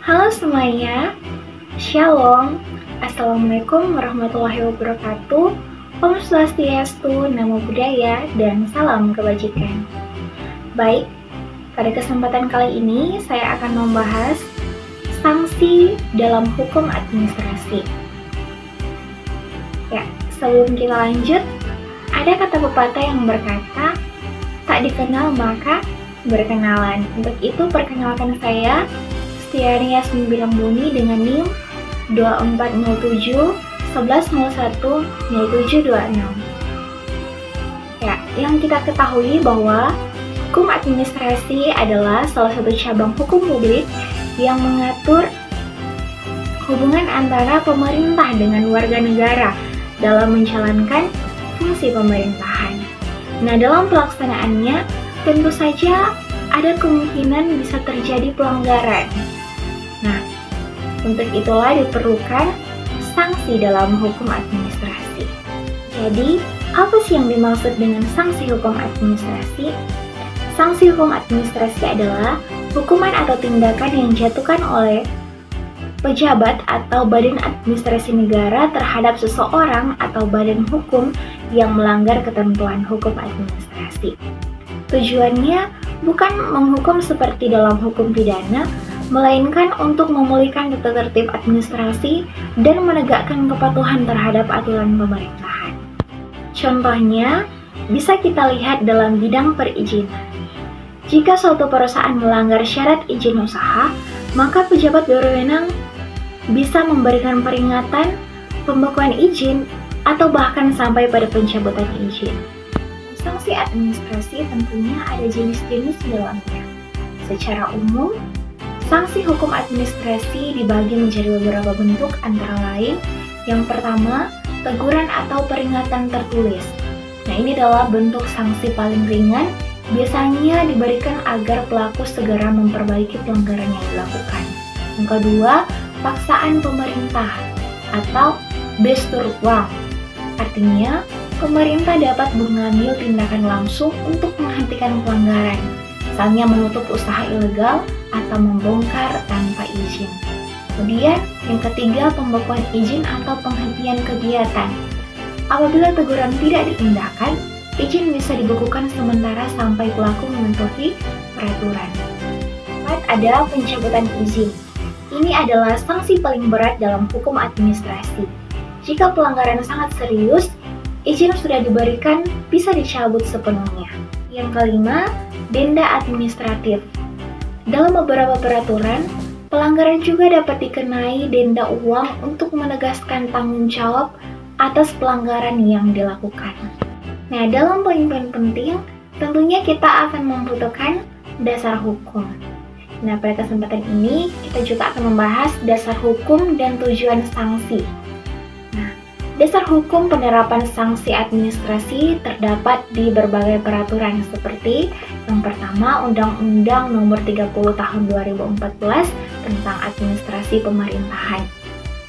Halo semuanya, Shalom, Assalamualaikum warahmatullahi wabarakatuh, Om Swastiastu, Namo Buddhaya, dan salam kebajikan. Baik, pada kesempatan kali ini saya akan membahas sanksi dalam hukum administrasi. Ya, sebelum kita lanjut, ada kata pepatah yang berkata, tak dikenal maka berkenalan. Untuk itu perkenalkan saya, Stiani Yasmin Bilangbuni dengan NIM 2407 1101 0726. Ya, yang kita ketahui bahwa hukum administrasi adalah salah satu cabang hukum publik yang mengatur hubungan antara pemerintah dengan warga negara dalam menjalankan fungsi pemerintahan. Nah, dalam pelaksanaannya tentu saja ada kemungkinan bisa terjadi pelanggaran. Nah, untuk itulah diperlukan sanksi dalam hukum administrasi. Jadi, apa sih yang dimaksud dengan sanksi hukum administrasi? Sanksi hukum administrasi adalah hukuman atau tindakan yang dijatuhkan oleh pejabat atau badan administrasi negara terhadap seseorang atau badan hukum yang melanggar ketentuan hukum administrasi. Tujuannya bukan menghukum seperti dalam hukum pidana, melainkan untuk memulihkan tata tertib administrasi dan menegakkan kepatuhan terhadap aturan pemerintahan. Contohnya, bisa kita lihat dalam bidang perizinan. Jika suatu perusahaan melanggar syarat izin usaha, maka pejabat berwenang bisa memberikan peringatan, pembekuan izin, atau bahkan sampai pada pencabutan izin. Sanksi administrasi tentunya ada jenis-jenis di dalamnya. Secara umum, sanksi hukum administrasi dibagi menjadi beberapa bentuk, antara lain yang pertama, teguran atau peringatan tertulis. Nah, ini adalah bentuk sanksi paling ringan, biasanya diberikan agar pelaku segera memperbaiki pelanggaran yang dilakukan. Yang kedua, paksaan pemerintah atau Besturuang. Artinya, pemerintah dapat mengambil tindakan langsung untuk menghentikan pelanggaran, misalnya menutup usaha ilegal atau membongkar tanpa izin. Kemudian, yang ketiga, pembekuan izin atau penghentian kegiatan. Apabila teguran tidak diindahkan, izin bisa dibekukan sementara sampai pelaku mematuhi peraturan. Keempat, ada pencabutan izin. Ini adalah sanksi paling berat dalam hukum administrasi. Jika pelanggaran sangat serius, izin sudah diberikan bisa dicabut sepenuhnya. Yang kelima, denda administratif. Dalam beberapa peraturan, pelanggaran juga dapat dikenai denda uang untuk menegaskan tanggung jawab atas pelanggaran yang dilakukan. Nah, dalam poin-poin penting, tentunya kita akan membutuhkan dasar hukum. Nah, pada kesempatan ini, kita juga akan membahas dasar hukum dan tujuan sanksi. Nah, dasar hukum penerapan sanksi administrasi terdapat di berbagai peraturan seperti yang pertama, Undang-Undang Nomor 30 Tahun 2014 tentang Administrasi Pemerintahan.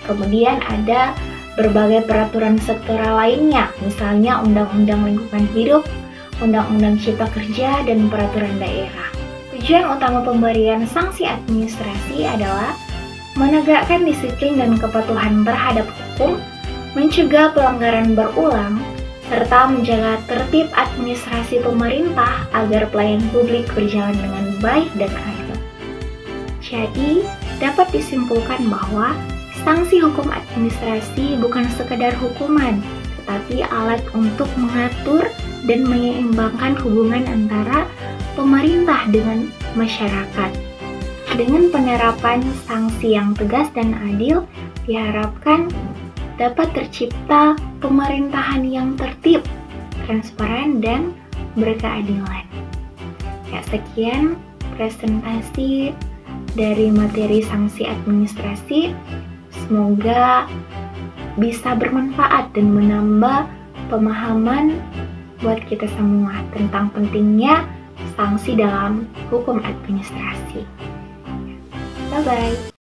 Kemudian ada berbagai peraturan sektoral lainnya, misalnya Undang-Undang Lingkungan Hidup, Undang-Undang Cipta Kerja, dan Peraturan Daerah. Tujuan utama pemberian sanksi administrasi adalah menegakkan disiplin dan kepatuhan terhadap hukum, mencegah pelanggaran berulang, serta menjaga tertib administrasi pemerintah agar pelayanan publik berjalan dengan baik dan adil. Jadi, dapat disimpulkan bahwa sanksi hukum administrasi bukan sekedar hukuman, tetapi alat untuk mengatur dan menyeimbangkan hubungan antara pemerintah dengan masyarakat. Dengan penerapan sanksi yang tegas dan adil, diharapkan dapat tercipta pemerintahan yang tertib, transparan, dan berkeadilan. Ya, sekian presentasi dari materi sanksi administrasi. Semoga bisa bermanfaat dan menambah pemahaman buat kita semua tentang pentingnya sanksi dalam hukum administrasi. Bye-bye.